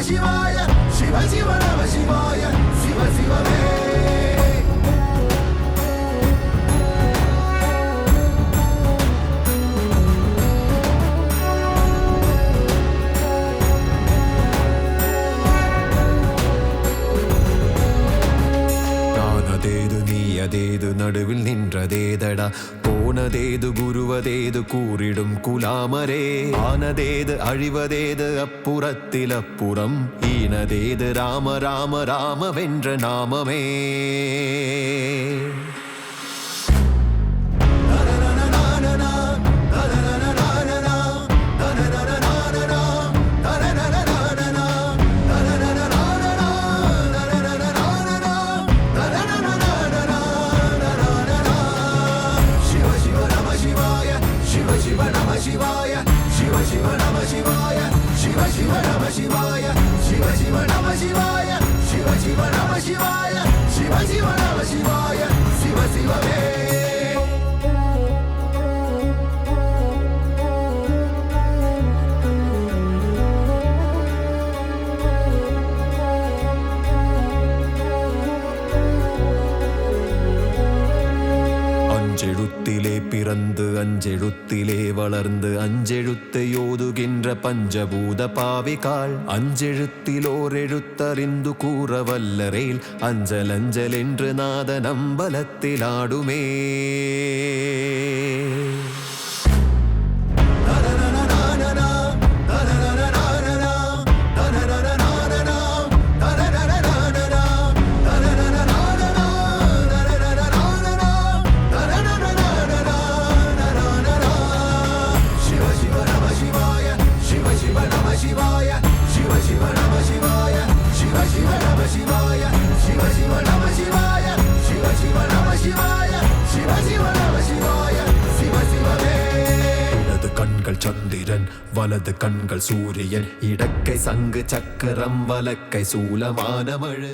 சிவாய சிவ சிவ நம சிவாய சிவ சிவமே அதேது நடுவில் நின்றதேதடா போனதேது குருவதேது கூறிடும் குலாமரே ஆனதேது அழிவதேது அப்புறத்தில் அப்புறம் ஈனதேது ராம ராம ராம வென்ற நாமமே சிவாய சிவ சிவ நம சிவாய சிவ சிவ நம சிவாய சிவ சிவ நம சிவாய சிவ சிவ நம சிவாய சிவ சிவ நம சிவாய சிவ சிவமே அஞ்செழுத்திலே பிறந்து அஞ்செழுத்திலே வளர்ந்து அஞ்செழுத்தை ஓதுகின்ற பஞ்சபூத பாவிகாள் அஞ்செழுத்திலோர் எழுத்தறிந்து கூற வல்லரேல் அஞ்சல் அஞ்சல் என்று நாத நம்பலத்தில் ஆடுமே சந்திரன் வலது கண்கள் சூரியன் இடக்கை சங்கு சக்கரம் வலக்கை சூலமான மழு